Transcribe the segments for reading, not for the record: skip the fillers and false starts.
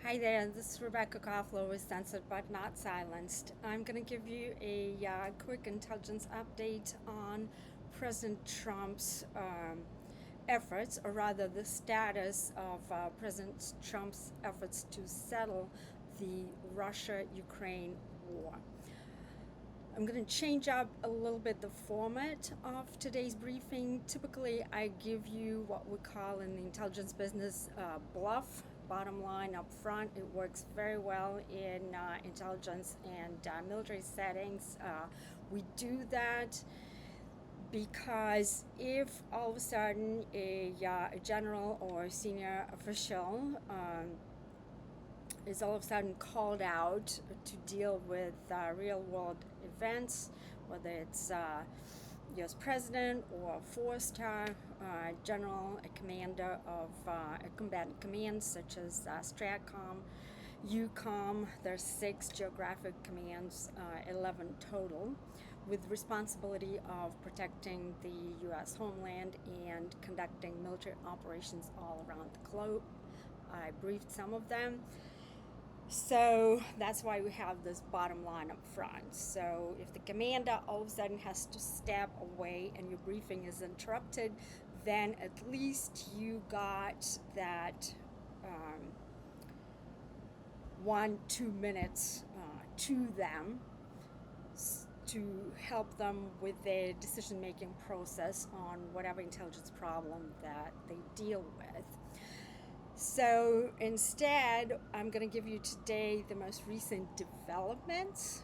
Hi there, this is Rebecca Koffler with Censored But Not Silenced. I'm going to give you a quick intelligence update on President Trump's efforts, or rather the status of President Trump's efforts to settle the Russia-Ukraine war. I'm going to change up a little bit the format of today's briefing. Typically, I give you what we call in the intelligence business bluff, bottom line up front. It works very well in intelligence and military settings. We do that because if all of a sudden a general or senior official is all of a sudden called out to deal with real world events, whether it's US president or a four-star general, a commander of a combatant command such as STRATCOM, EUCOM. There's 6 geographic commands, 11 total, with responsibility of protecting the US homeland and conducting military operations all around the globe. I briefed some of them. So that's why we have this bottom line up front. So if the commander all of a sudden has to step away and your briefing is interrupted, then at least you got that 1-2 minutes to them to help them with their decision-making process on whatever intelligence problem that they deal with. So instead, I'm going to give you today the most recent developments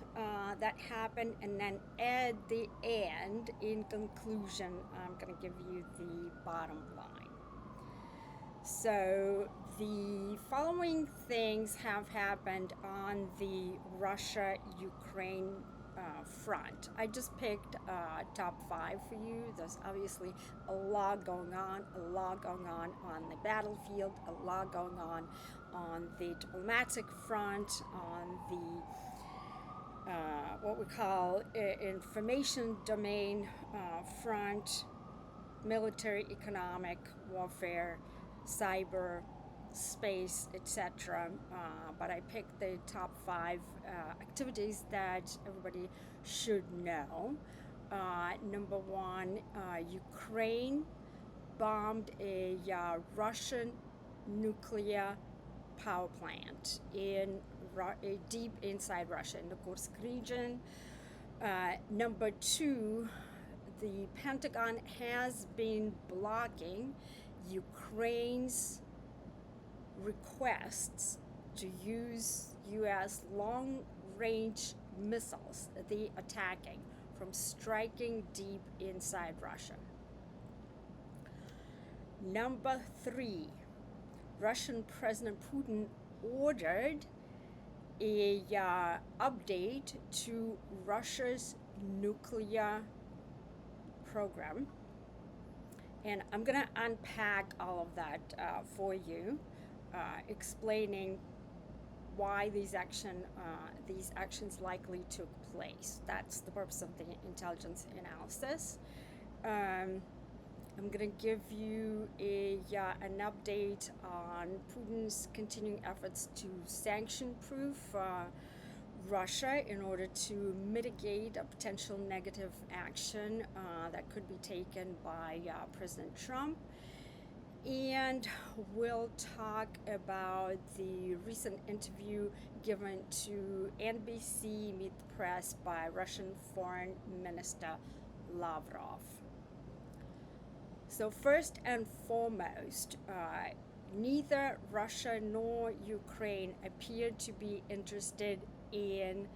that happened, and then at the end, in conclusion, I'm going to give you the bottom line. So the following things have happened on the Russia-Ukraine front. I just picked top 5 for you. There's obviously a lot going on the battlefield, a lot going on the diplomatic front, on the what we call information domain front, military, economic, warfare, cyber, space, etc. But I picked the top 5 activities that everybody should know. Number 1, Ukraine bombed a Russian nuclear power plant deep inside Russia, in the Kursk region. Number 2, the Pentagon has been blocking Ukraine's requests to use U.S. long-range missiles they attacking from striking deep inside Russia. Number 3, Russian President Putin ordered a update to Russia's nuclear program, and I'm gonna unpack all of that for you, explaining why these actions likely took place. That's the purpose of the intelligence analysis. I'm going to give you an update on Putin's continuing efforts to sanction-proof Russia in order to mitigate a potential negative action that could be taken by President Trump. And we'll talk about the recent interview given to NBC Meet the Press by Russian Foreign Minister Lavrov. So first and foremost, neither Russia nor Ukraine appear to be interested in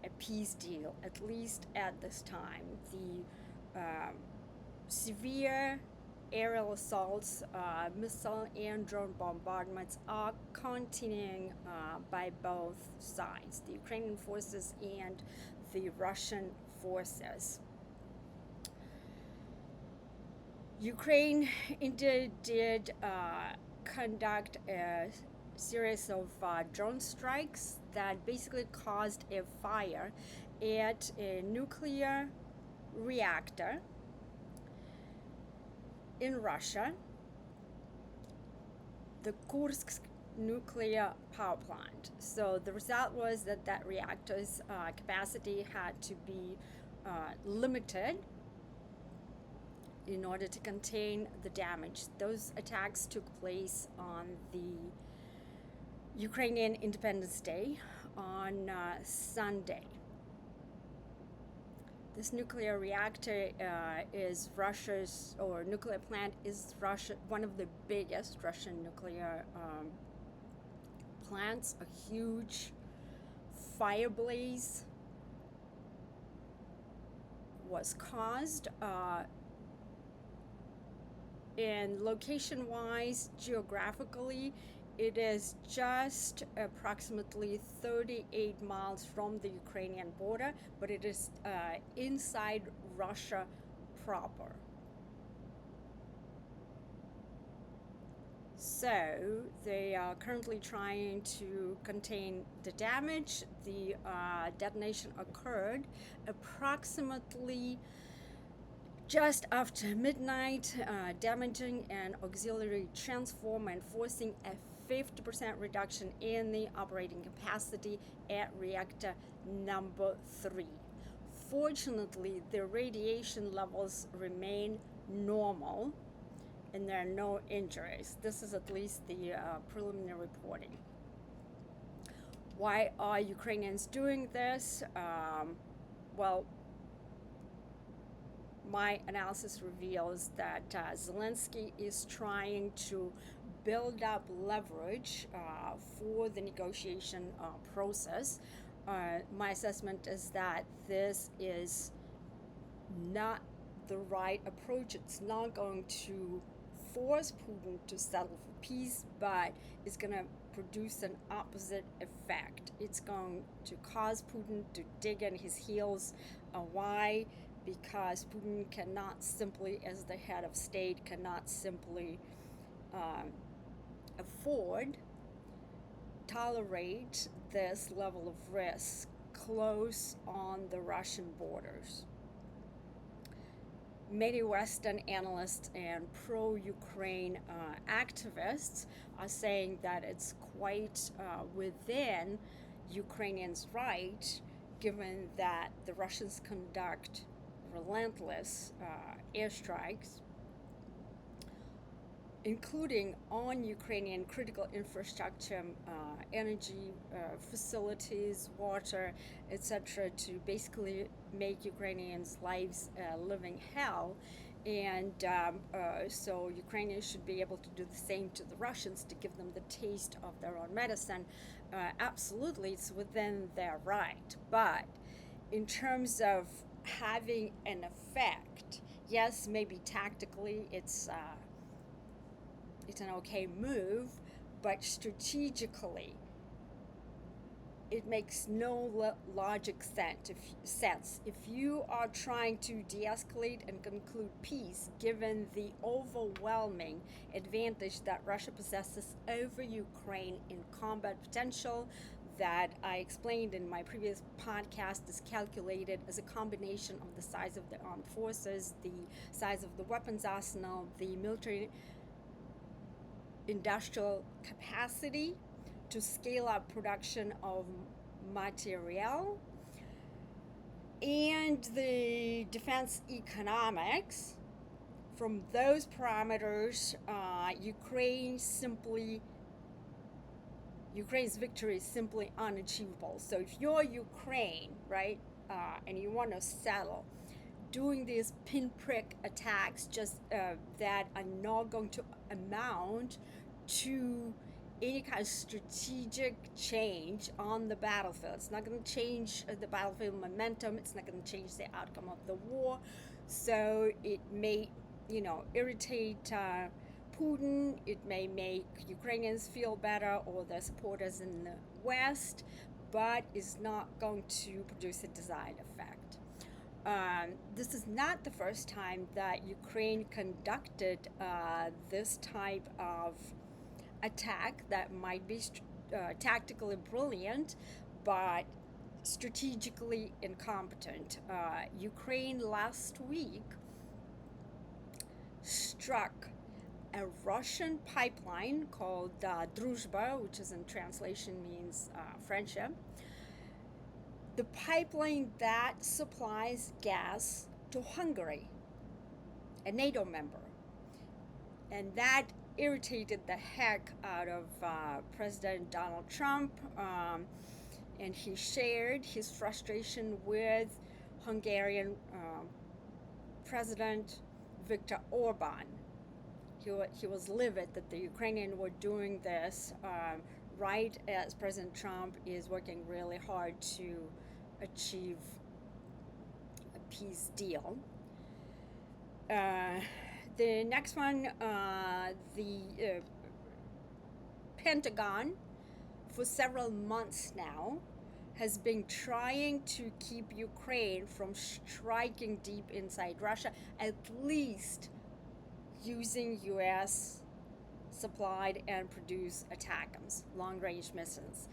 a peace deal, at least at this time. The severe aerial assaults, missile and drone bombardments are continuing by both sides, the Ukrainian forces and the Russian forces. Ukraine indeed did conduct a series of drone strikes that basically caused a fire at a nuclear reactor in Russia. The Kursk nuclear power plant. So the result was that that reactor's capacity had to be limited in order to contain the damage. Those attacks took place on the Ukrainian Independence Day on Sunday. This nuclear reactor is Russia's, or nuclear plant is one of the biggest Russian nuclear plants. A huge fire blaze was caused. And location-wise, geographically, it is just approximately 38 miles from the Ukrainian border, but it is inside Russia proper. So they are currently trying to contain the damage. The detonation occurred approximately just after midnight, damaging an auxiliary transformer and forcing a 50% reduction in the operating capacity at reactor number 3. Fortunately, the radiation levels remain normal and there are no injuries. This is at least the preliminary reporting. Why are Ukrainians doing this? Well, my analysis reveals that Zelensky is trying to build up leverage for the negotiation process. My assessment is that this is not the right approach. It's not going to force Putin to settle for peace, but it's going to produce an opposite effect. It's going to cause Putin to dig in his heels. Why? Because Putin cannot simply, as the head of state, cannot simply tolerate this level of risk close on the Russian borders. Many Western analysts and pro-Ukraine activists are saying that it's quite within Ukrainians' right, given that the Russians conduct relentless airstrikes, including on Ukrainian critical infrastructure, energy facilities, water, etc., to basically make Ukrainians' lives a living hell. And so Ukrainians should be able to do the same to the Russians to give them the taste of their own medicine. Absolutely, it's within their right. But in terms of having an effect, yes, maybe tactically it's an okay move, but strategically it makes no logic sense. If you are trying to de-escalate and conclude peace, given the overwhelming advantage that Russia possesses over Ukraine in combat potential, that I explained in my previous podcast, is calculated as a combination of the size of the armed forces, the size of the weapons arsenal, the military industrial capacity to scale up production of material, and the defense economics. From those parameters, Ukraine's victory is simply unachievable. So if you're Ukraine, right, and you want to settle, doing these pinprick attacks just that are not going to amount to any kind of strategic change on the battlefield. It's not going to change the battlefield momentum. It's not going to change the outcome of the war. So it may, irritate Putin. It may make Ukrainians feel better or their supporters in the West, but is not going to produce a desired effect. This is not the first time that Ukraine conducted this type of attack that might be tactically brilliant, but strategically incompetent. Ukraine last week struck a Russian pipeline called Druzhba, which is in translation means friendship. The pipeline that supplies gas to Hungary, a NATO member. And that irritated the heck out of President Donald Trump, and he shared his frustration with Hungarian President Viktor Orban. He was livid that the Ukrainians were doing this right as President Trump is working really hard to achieve a peace deal. The next one, the Pentagon, for several months now, has been trying to keep Ukraine from striking deep inside Russia, at least using U.S. supplied and produced ATACMS, long-range missiles.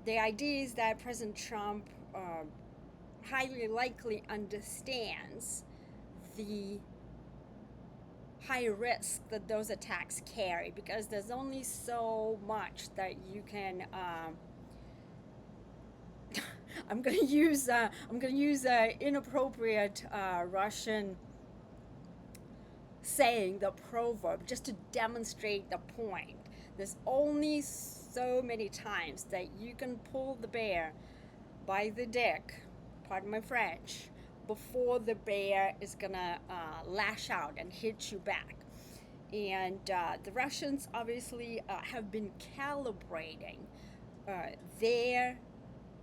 The idea is that President Trump highly likely understands the high risk that those attacks carry, because there's only so much that you can I'm going to use inappropriate Russian saying, the proverb, just to demonstrate the point. There's only so many times that you can pull the bear by the dick, pardon my French, before the bear is gonna lash out and hit you back. And the Russians obviously have been calibrating their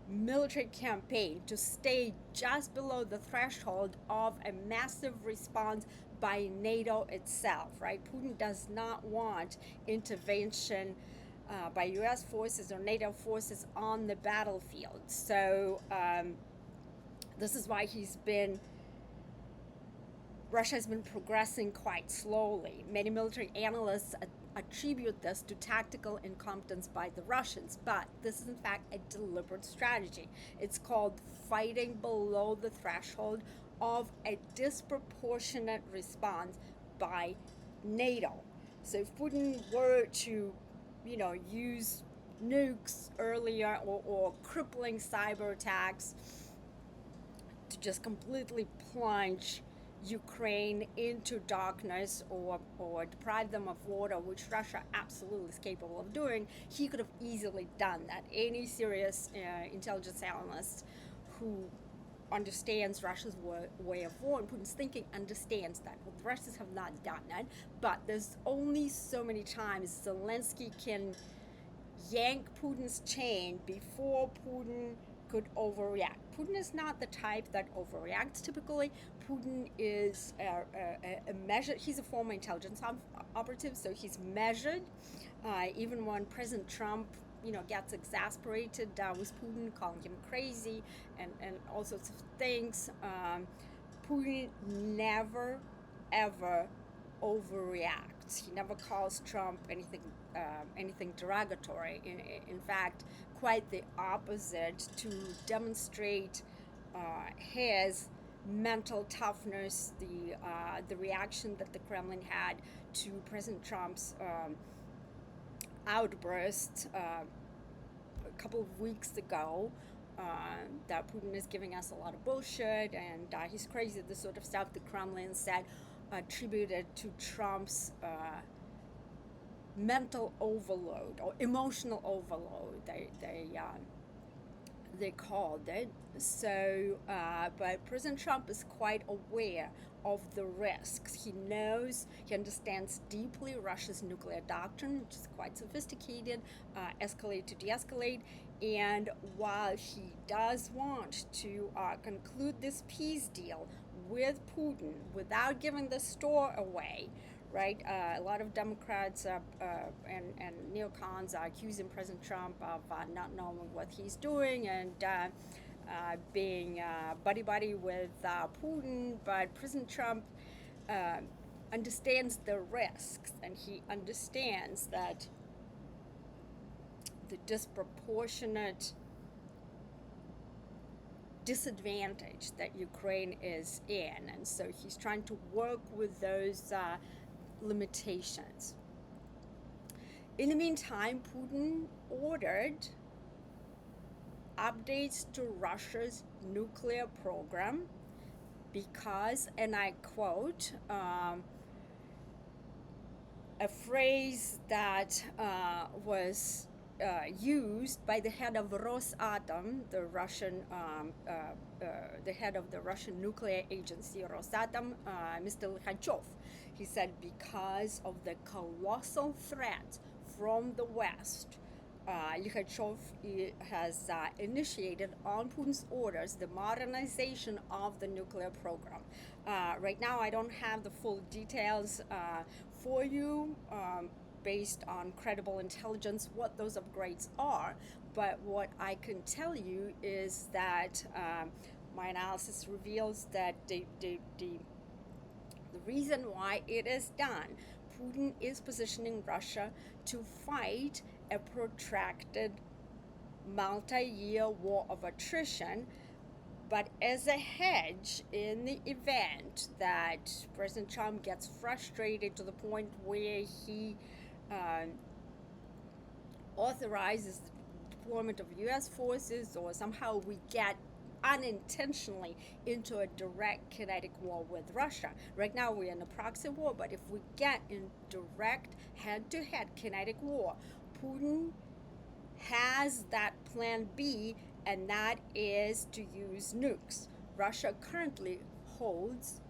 military campaign to stay just below the threshold of a massive response by NATO itself, right? Putin does not want intervention by US forces or NATO forces on the battlefield. So this is why Russia has been progressing quite slowly. Many military analysts attribute this to tactical incompetence by the Russians, but this is in fact a deliberate strategy. It's called fighting below the threshold of a disproportionate response by NATO. So if Putin were to, use nukes earlier or crippling cyber attacks to just completely plunge Ukraine into darkness or deprive them of water, which Russia absolutely is capable of doing, he could have easily done that. Any serious intelligence analyst who understands Russia's way of war and Putin's thinking understands that. Well, the Russians have not done that, but there's only so many times Zelensky can yank Putin's chain before Putin could overreact. Putin is not the type that overreacts typically. Putin is a measured, he's a former intelligence operative, so he's measured. Even when President Trump, gets exasperated with Putin, calling him crazy and all sorts of things, Putin never, ever overreacts. He never calls Trump anything derogatory. In fact, quite the opposite, to demonstrate his mental toughness, the reaction that the Kremlin had to President Trump's outburst a couple of weeks ago, that Putin is giving us a lot of bullshit and he's crazy, the sort of stuff the Kremlin said attributed to Trump's mental overload or emotional overload, they called it. So, but President Trump is quite aware of the risks. He understands deeply Russia's nuclear doctrine, which is quite sophisticated, escalate to de-escalate. And while he does want to conclude this peace deal with Putin without giving the store away, right? A lot of Democrats and neocons are accusing President Trump of not knowing what he's doing and being buddy-buddy with Putin. But President Trump understands the risks, and he understands that the disproportionate disadvantage that Ukraine is in, and so he's trying to work with those limitations. In the meantime, Putin ordered updates to Russia's nuclear program because, and I quote, a phrase that was used by the head of Rosatom, the Russian, the head of the Russian nuclear agency, Rosatom, Mr. Likhachev. He said, because of the colossal threat from the West, Likhachev has initiated, on Putin's orders, the modernization of the nuclear program. Right now, I don't have the full details for you, based on credible intelligence, what those upgrades are. But what I can tell you is that my analysis reveals that the reason why it is done, Putin is positioning Russia to fight a protracted multi-year war of attrition, but as a hedge in the event that President Trump gets frustrated to the point where he authorizes the deployment of U.S. forces, or somehow we get unintentionally into a direct kinetic war with Russia. Right now we're in a proxy war, but if we get in direct head-to-head kinetic war, Putin has that plan B, and that is to use nukes. Russia currently holds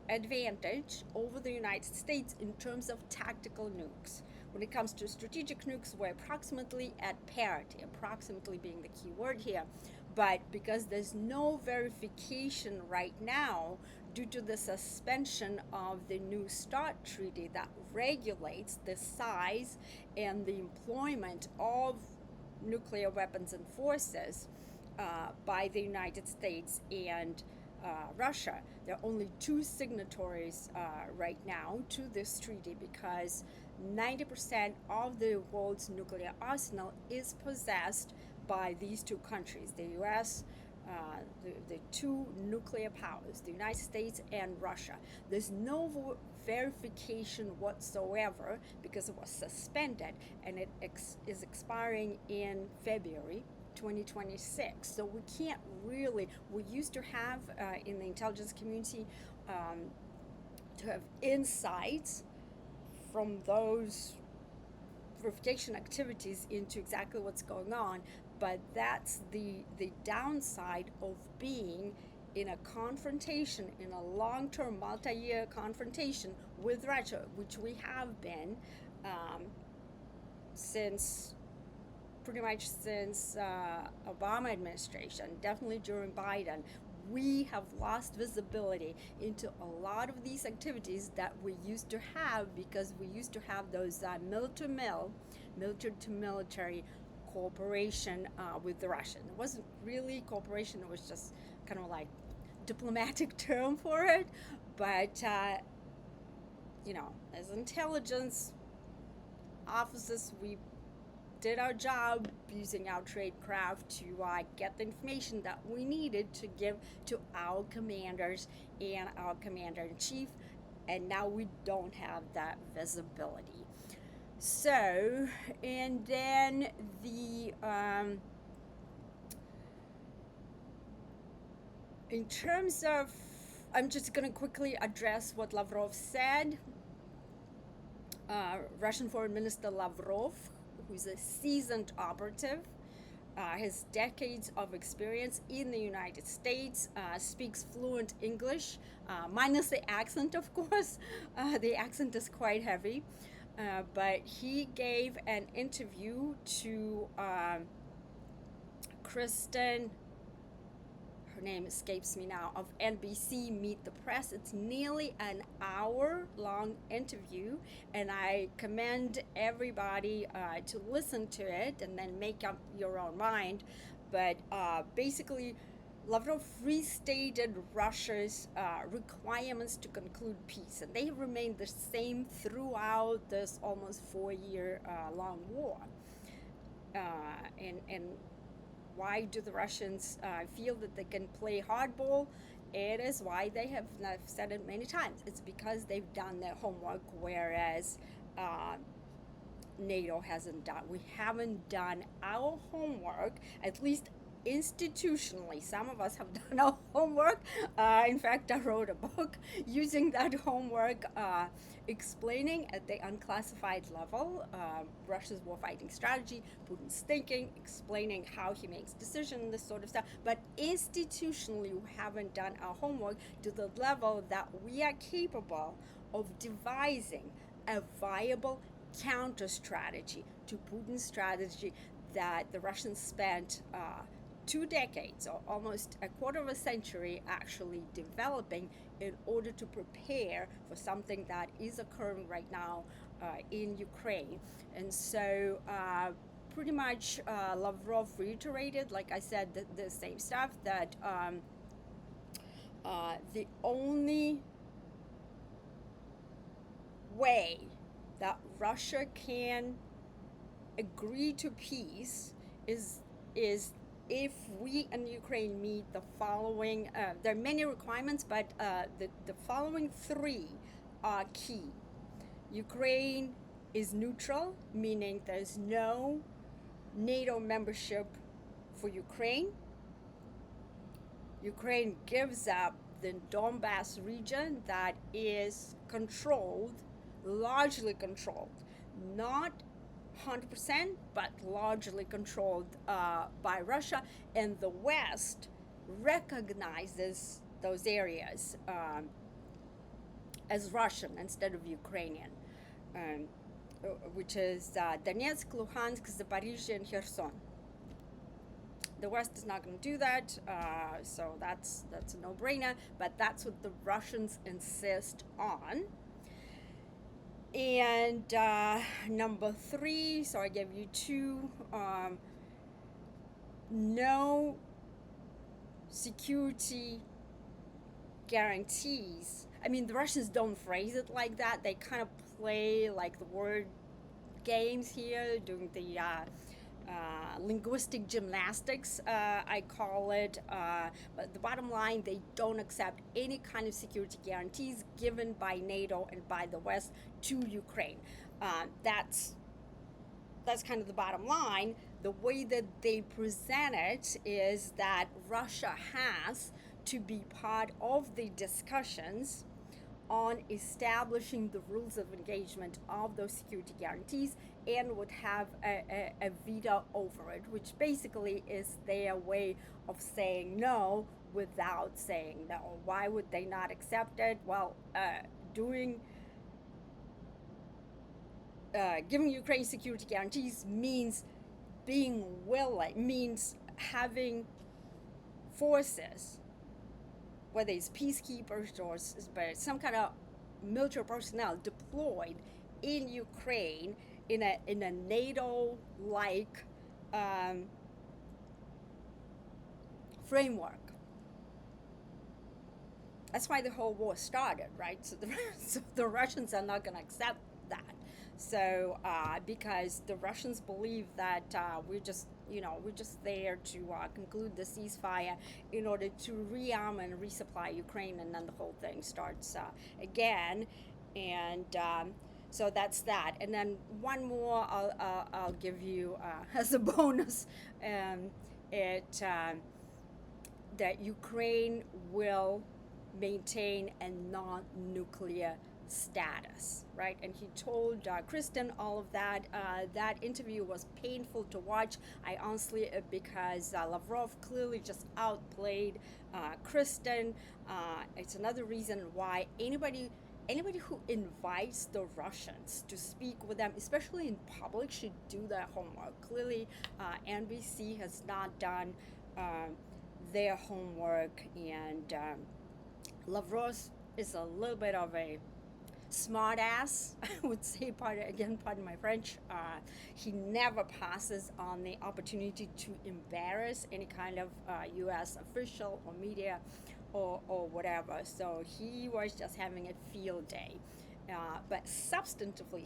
advantage over the United States in terms of tactical nukes. When it comes to strategic nukes, we're approximately at parity, approximately being the key word here. But because there's no verification right now due to the suspension of the New START treaty that regulates the size and the employment of nuclear weapons and forces by the United States and Russia. There are only two signatories right now to this treaty, because 90% of the world's nuclear arsenal is possessed by these two countries, the U.S., the two nuclear powers, the United States and Russia. There's no verification whatsoever because it was suspended, and it is expiring in February 2026. So we can't really, we used to have in the intelligence community to have insights from those verification activities into exactly what's going on, but that's the downside of being in a confrontation, in a long-term, multi-year confrontation with Russia, which we have been since pretty much since Obama administration, definitely during Biden. We have lost visibility into a lot of these activities that we used to have, because we used to have those military cooperation with the Russian. It wasn't really cooperation, it was just kind of like diplomatic term for it. But, as intelligence officers, we did our job using our tradecraft to get the information that we needed to give to our commanders and our commander-in-chief, and now we don't have that visibility. So, and then in terms of, I'm just going to quickly address what Lavrov said. Russian Foreign Minister Lavrov, who's a seasoned operative, has decades of experience in the United States, speaks fluent English, minus the accent, of course. The accent is quite heavy. But he gave an interview to Kristen, her name escapes me now, of NBC Meet the Press. It's nearly an hour-long interview, and I commend everybody to listen to it and then make up your own mind. But basically, Lavrov restated Russia's requirements to conclude peace, and they have remained the same throughout this almost 4-year long war. And why do the Russians feel that they can play hardball? it is why they have, and I've said it many times, it's because they've done their homework, whereas uh, NATO hasn't done. We haven't done our homework, at least institutionally. Some of us have done our homework. In fact, I wrote a book using that homework, explaining at the unclassified level Russia's warfighting strategy, Putin's thinking, explaining how he makes decisions, this sort of stuff. But institutionally, we haven't done our homework to the level that we are capable of devising a viable counter strategy to Putin's strategy that the Russians spent 2 decades or almost a quarter of a century actually developing in order to prepare for something that is occurring right now in Ukraine. And so pretty much Lavrov reiterated, like I said, the same stuff, that the only way that Russia can agree to peace is if we and Ukraine meet the following. There are many requirements, but the following three are key. Ukraine is neutral, meaning there's no NATO membership for Ukraine. Ukraine gives up the Donbass region that is controlled, largely controlled, not 100%, but largely controlled by Russia, and the West recognizes those areas as Russian instead of Ukrainian, um, which is Donetsk, Luhansk, Zaporizhia, and Kherson. The West is not going to do that, so that's a no-brainer, but that's what the Russians insist on. And number three, so I gave you two, no security guarantees. I mean, the Russians don't phrase it like that. They kind of play like the word games here, doing the linguistic gymnastics, I call it. But the bottom line, they don't accept any kind of security guarantees given by NATO and by the West to Ukraine. That's kind of the bottom line. The way that they present it is that Russia has to be part of the discussions on establishing the rules of engagement of those security guarantees and would have a veto over it, which basically is their way of saying no without saying no. Why would they not accept it? Well, giving Ukraine security guarantees means being willing, means having forces, whether it's peacekeepers or some kind of military personnel deployed in Ukraine in a NATO-like framework. That's why the whole war started, right? So the Russians are not going to accept that. So because the Russians believe that we're just there to conclude the ceasefire in order to rearm and resupply Ukraine, and then the whole thing starts again. And so that's that. And then one more I'll give you as a bonus. That Ukraine will maintain a non-nuclear status, right? And he told Kristen all of that. That interview was painful to watch. I honestly, because Lavrov clearly just outplayed Kristen. It's another reason why anybody who invites the Russians to speak with them, especially in public, should do their homework. Clearly, NBC has not done their homework, and Lavrov is a little bit of a smart ass, I would say, pardon my French. He never passes on the opportunity to embarrass any kind of U.S. official or media or whatever. So he was just having a field day. But substantively,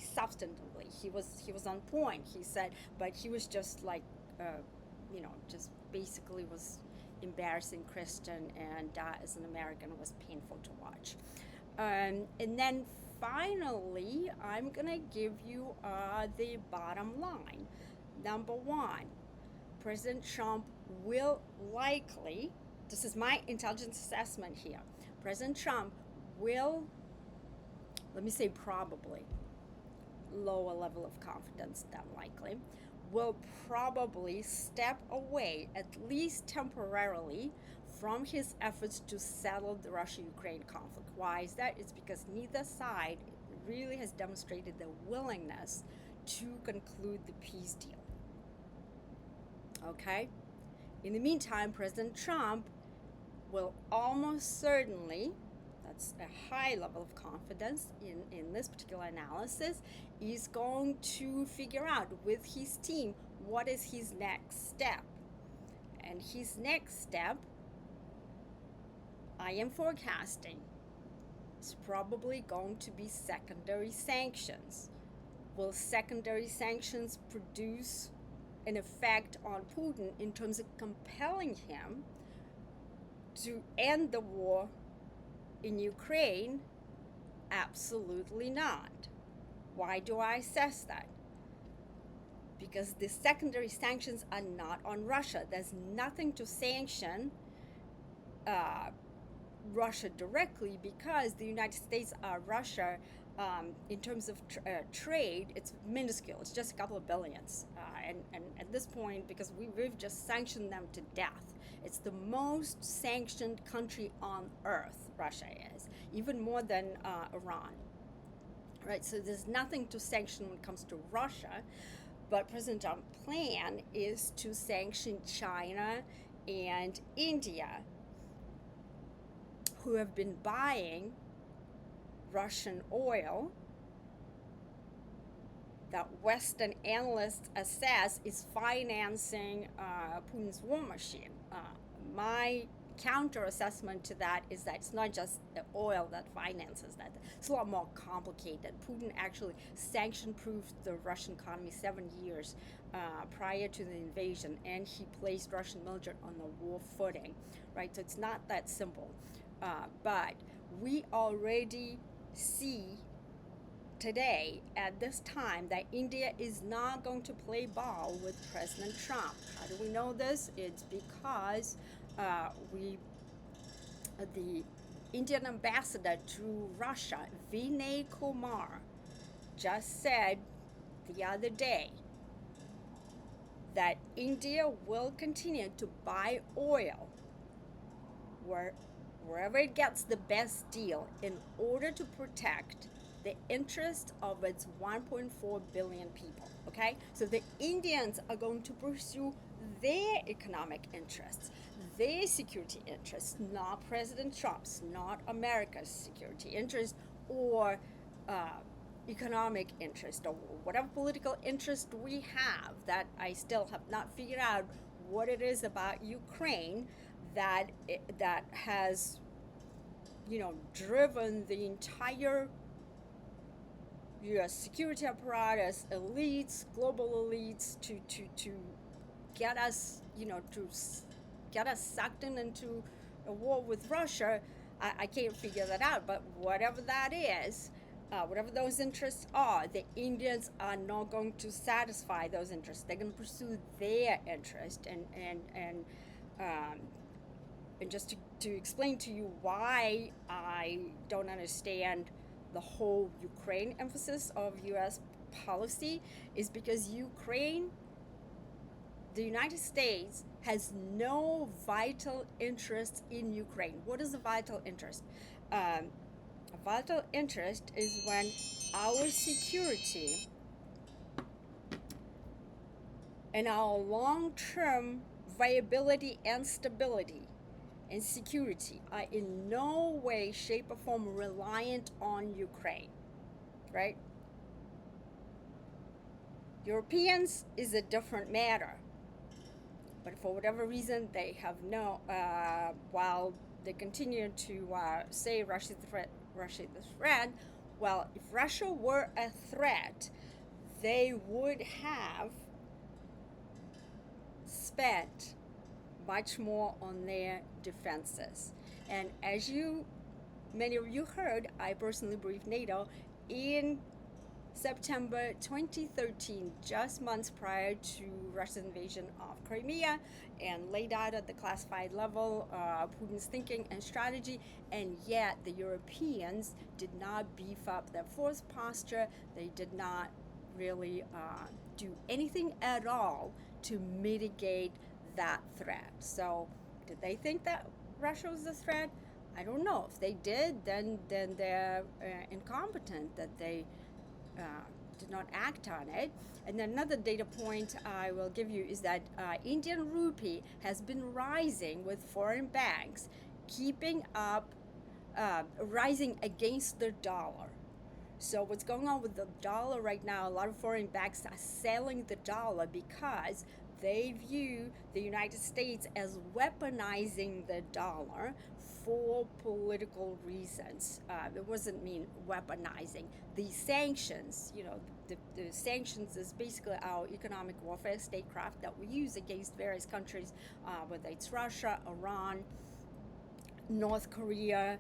he was on point. He said, but he was just like, just basically was embarrassing Christian, and as an American, it was painful to watch. And then finally, I'm gonna give you the bottom line. Number one, President Trump will likely, this is my intelligence assessment here, President Trump will, let me say probably, lower level of confidence than likely, will probably step away, at least temporarily, from his efforts to settle the Russia-Ukraine conflict. Why is that? It's because neither side really has demonstrated the willingness to conclude the peace deal. Okay? In the meantime, President Trump will almost certainly, that's a high level of confidence in this particular analysis, is going to figure out with his team what is his next step. And his next step, I am forecasting, is probably going to be secondary sanctions. Will secondary sanctions produce an effect on Putin in terms of compelling him to end the war in Ukraine? Absolutely not. Why do I assess that? Because the secondary sanctions are not on Russia. There's nothing to sanction Russia directly, because the United States Russia, in terms of trade, it's minuscule. It's just a couple of billions. And at this point, because we've just sanctioned them to death, it's the most sanctioned country on earth, Russia is, even more than Iran. Right, so there's nothing to sanction when it comes to Russia, but President Trump's plan is to sanction China and India, who have been buying Russian oil that Western analysts assess is financing Putin's war machine. My counter assessment to that is that it's not just the oil that finances that. It's a lot more complicated. Putin actually sanction-proofed the Russian economy 7 years prior to the invasion, and he placed Russian military on the war footing, right? So it's not that simple. But we already see today, at this time, that India is not going to play ball with President Trump. How do we know this? It's because the Indian ambassador to Russia, Vinay Kumar, just said the other day that India will continue to buy oil wherever it gets the best deal in order to protect the interest of its 1.4 billion people, okay? So the Indians are going to pursue their economic interests, their security interests, not President Trump's, not America's security interest or economic interest or whatever political interest we have that I still have not figured out what it is about Ukraine that has, driven the entire U.S. security apparatus, elites, global elites, to get us, to get us sucked into a war with Russia. I can't figure that out. But whatever that is, whatever those interests are, the Indians are not going to satisfy those interests. They're going to pursue their interest, and just to explain to you why I don't understand the whole Ukraine emphasis of U.S. policy is because the United States has no vital interest in Ukraine. What is a vital interest? A vital interest is when our security and our long-term viability and stability and security are in no way, shape, or form reliant on Ukraine, right? Europeans is a different matter, but for whatever reason, they have while they continue to say Russia is the threat, well, if Russia were a threat, they would have spent much more on their defenses. And as many of you heard, I personally briefed NATO in September 2013, just months prior to Russia's invasion of Crimea, and laid out at the classified level Putin's thinking and strategy, and yet the Europeans did not beef up their force posture. They did not really do anything at all to mitigate that threat. So, did they think that Russia was a threat? I don't know. If they did, then they're incompetent that they uh, did not act on it. And then another data point I will give you is that Indian rupee has been rising with foreign banks, keeping up, rising against the dollar. So what's going on with the dollar right now, a lot of foreign banks are selling the dollar because they view the United States as weaponizing the dollar for political reasons. It wasn't mean weaponizing. The sanctions, the sanctions is basically our economic warfare statecraft that we use against various countries, whether it's Russia, Iran, North Korea,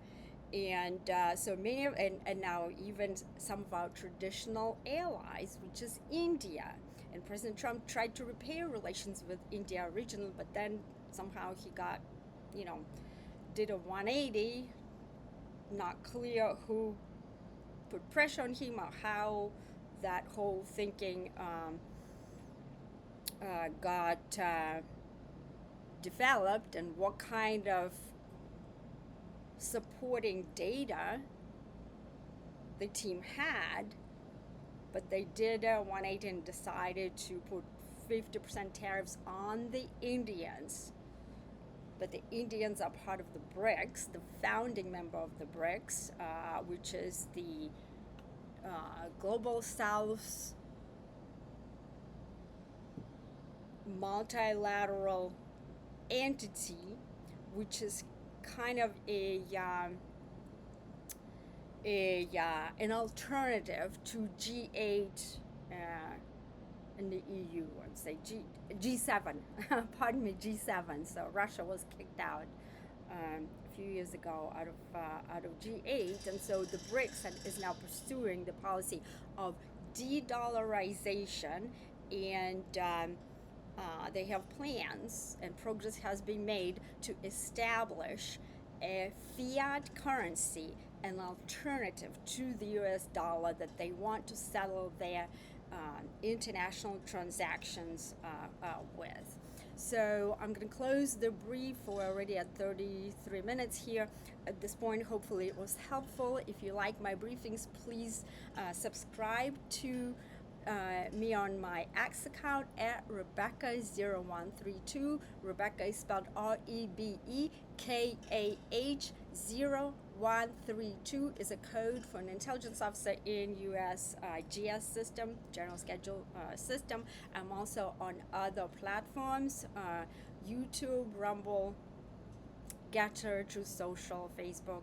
and so many of, and now even some of our traditional allies, which is India. And President Trump tried to repair relations with India originally, but then somehow he got, did a 180. Not clear who put pressure on him or how that whole thinking got developed, and what kind of supporting data the team had, but they did a 180 and decided to put 50% tariffs on the Indians. But the Indians are part of the BRICS, the founding member of the BRICS, which is the Global South's multilateral entity, which is kind of an alternative to G8 in the EU, I'd say G7. Pardon me, G7. So Russia was kicked out a few years ago out of G8, and so the BRICS is now pursuing the policy of de-dollarization, and they have plans, and progress has been made to establish a fiat currency, an alternative to the US dollar that they want to settle their international transactions with. So I'm going to close the brief. We're already at 33 minutes here at this point. Hopefully it was helpful. If you like my briefings, please subscribe to me on my X account at Rebecca0132. Rebecca is spelled REBEKAH 0132 is a code for an intelligence officer in U.S. GS system, General Schedule system. I'm also on other platforms, YouTube, Rumble, Getter, Truth Social, Facebook,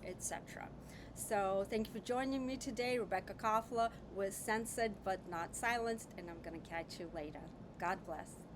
etc. So thank you for joining me today. Rebecca Koffler was censored but not silenced, and I'm going to catch you later. God bless.